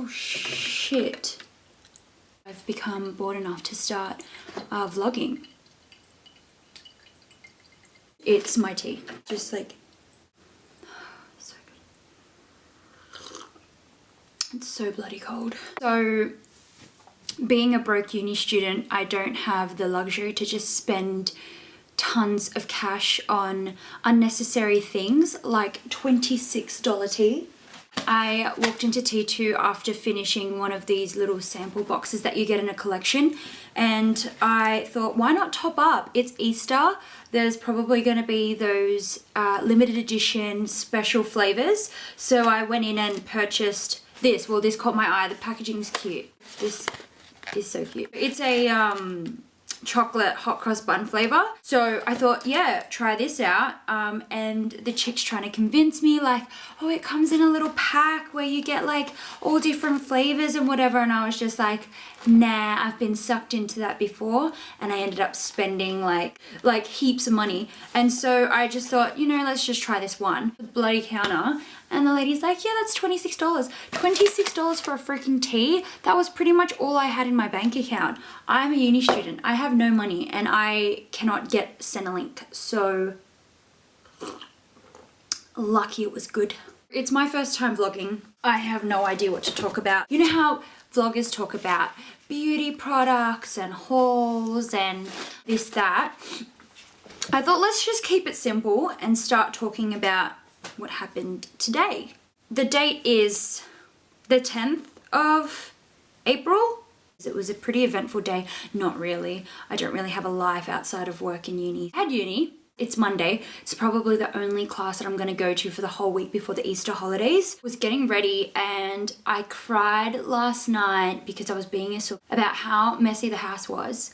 Oh shit. I've become bored enough to start vlogging. It's my tea. Just like, so good. It's so bloody cold. So, being a broke uni student, I don't have the luxury to just spend tons of cash on unnecessary things like $26 tea. I walked into T2 after finishing one of these little sample boxes that you get in a collection, and I thought, why not top up? It's Easter. There's probably going to be those limited edition special flavors. So I went in and purchased this. Well, this caught my eye. The packaging's cute. This is so cute. It's a chocolate hot cross bun flavor. So I thought, yeah, try this out. And the chick's trying to convince me like, oh, it comes in a little pack where you get like all different flavors and whatever. And I was just like, nah, I've been sucked into that before. And I ended up spending like heaps of money. And so I just thought, you know, let's just try this one. The bloody counter. And the lady's like, yeah, that's $26. $26 for a freaking tea? That was pretty much all I had in my bank account. I'm a uni student. I have no money and I cannot get Centrelink. So, lucky it was good. It's my first time vlogging. I have no idea what to talk about. You know how vloggers talk about beauty products and hauls and this, that? I thought let's just keep it simple and start talking about what happened today. The date is the 10th of April. It was a pretty eventful day. Not really. I don't really have a life outside of work and uni. I had uni. It's Monday. It's probably the only class that I'm going to go to for the whole week before the Easter holidays. I was getting ready and I cried last night because I was being a sook about how messy the house was,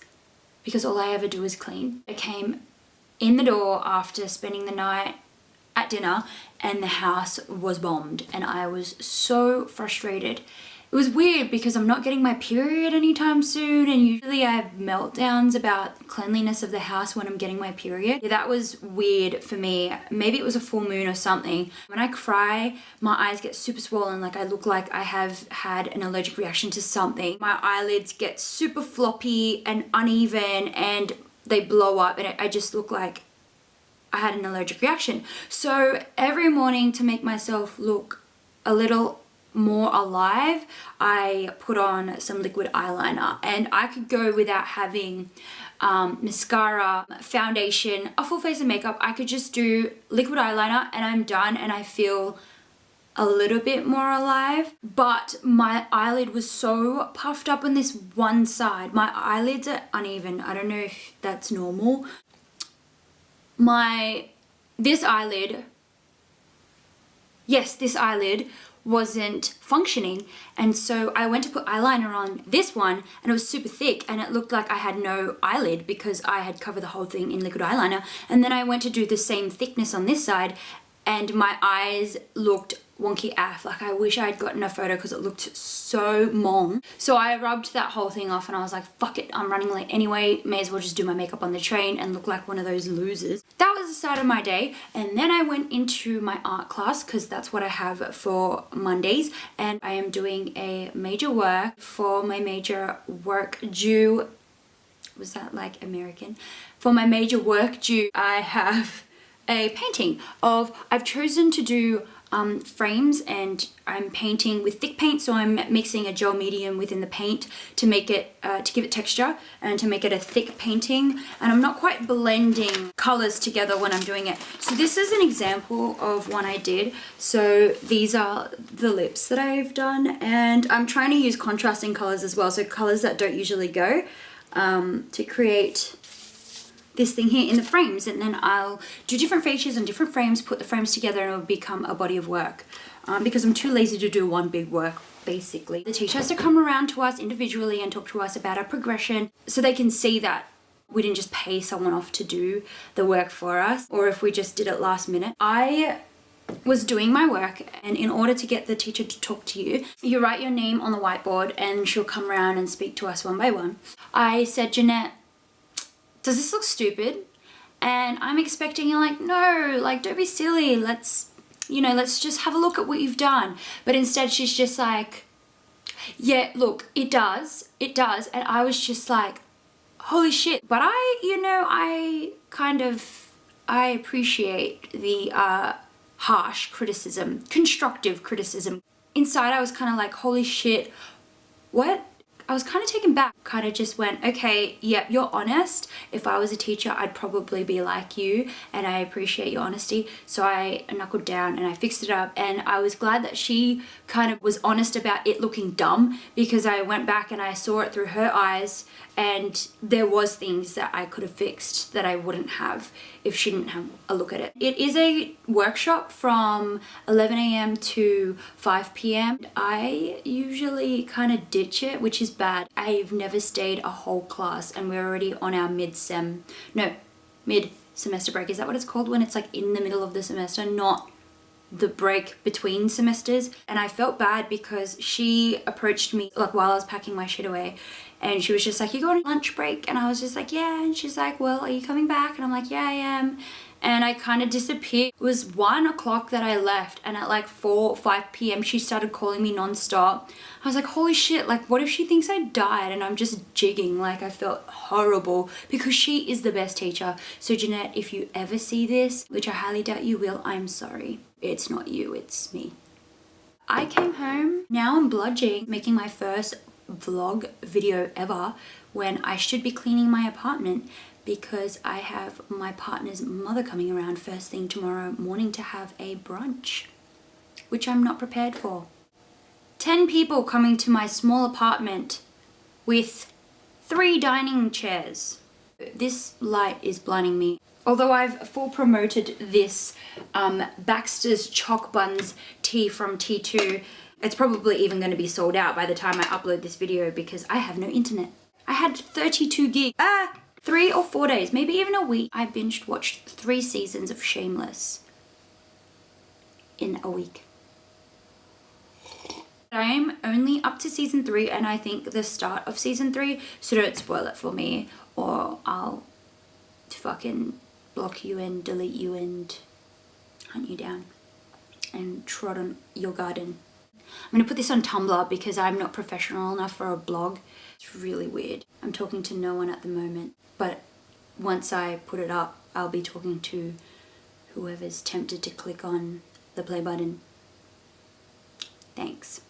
because all I ever do is clean. I came in the door after spending the night at dinner and the house was bombed and I was so frustrated. It was weird because I'm not getting my period anytime soon, and usually I have meltdowns about cleanliness of the house when I'm getting my period. Yeah, that was weird for me. Maybe it was a full moon or something. When I cry, my eyes get super swollen, like I look like I have had an allergic reaction to something. My eyelids get super floppy and uneven and they blow up and I just look like I had an allergic reaction. So every morning, to make myself look a little more alive, I put on some liquid eyeliner, and I could go without having mascara, foundation, a full face of makeup. I could just do liquid eyeliner and I'm done and I feel a little bit more alive. But my eyelid was so puffed up on this one side. My eyelids are uneven. I don't know if that's normal. This eyelid wasn't functioning, and so I went to put eyeliner on this one and it was super thick and it looked like I had no eyelid because I had covered the whole thing in liquid eyeliner. And then I went to do the same thickness on this side and my eyes looked wonky AF. Like, I wish I had gotten a photo because it looked so mong. So I rubbed that whole thing off and I was like, fuck it, I'm running late anyway, may as well just do my makeup on the train and look like one of those losers. That was the start of my day, and then I went into my art class because that's what I have for Mondays, and I am doing a major work for my major work due. Was that like American? For my major work due, I have a painting of, I've chosen to do frames, and I'm painting with thick paint, so I'm mixing a gel medium within the paint to make it, to give it texture and to make it a thick painting, and I'm not quite blending colors together when I'm doing it. So this is an example of one I did. So these are the lips that I've done, and I'm trying to use contrasting colors as well, so colors that don't usually go, to create this thing here in the frames, and then I'll do different features and different frames, put the frames together, and it'll become a body of work, because I'm too lazy to do one big work, basically. The teacher has to come around to us individually and talk to us about our progression so they can see that we didn't just pay someone off to do the work for us, or if we just did it last minute. I was doing my work, and in order to get the teacher to talk to you, you write your name on the whiteboard and she'll come around and speak to us one by one. I said, Jeanette, does this look stupid? And I'm expecting you're like, no, like, don't be silly. Let's just have a look at what you've done. But instead she's just like, Yeah, look, it does. It does. And I was just like, holy shit. But I appreciate the harsh criticism, constructive criticism. Inside I was kind of like, holy shit, what? I was kind of taken back, kind of just went, okay, yep, you're honest. If I was a teacher, I'd probably be like you, and I appreciate your honesty. So I knuckled down and I fixed it up, and I was glad that she kind of was honest about it looking dumb, because I went back and I saw it through her eyes, and there was things that I could have fixed that I wouldn't have if she didn't have a look at it. It is a workshop from 11 a.m. to 5 p.m. I usually kind of ditch it, which is bad. I've never stayed a whole class, and we're already on our mid-semester break. Is that what it's called when it's like in the middle of the semester, not the break between semesters? And I felt bad because she approached me like while I was packing my shit away, and she was just like, you going on lunch break? And I was just like, yeah. And she's like, well, are you coming back? And I'm like, yeah, I am. And I kind of disappeared. It was 1 o'clock that I left, and at like 4 or 5 p.m. she started calling me non-stop. I was like, holy shit, like what if she thinks I died and I'm just jigging? Like I felt horrible, because she is the best teacher. So Jeanette, if you ever see this, which I highly doubt you will, I'm sorry. It's not you, it's me. I came home, now I'm bludging, making my first vlog video ever when I should be cleaning my apartment, because I have my partner's mother coming around first thing tomorrow morning to have a brunch, which I'm not prepared for. 10 people coming to my small apartment with 3 dining chairs. This light is blinding me. Although I've full promoted this Baxter's Choc Buns tea from T2, it's probably even going to be sold out by the time I upload this video, because I have no internet. I had 32 gig. 3 or 4 days, maybe even a week. I watched 3 seasons of Shameless in a week. I'm only up to season 3, and I think the start of season 3, so don't spoil it for me, or I'll fucking block you and delete you and hunt you down and trot on your garden. I'm gonna put this on Tumblr because I'm not professional enough for a blog. It's really weird. I'm talking to no one at the moment, but once I put it up, I'll be talking to whoever's tempted to click on the play button. Thanks.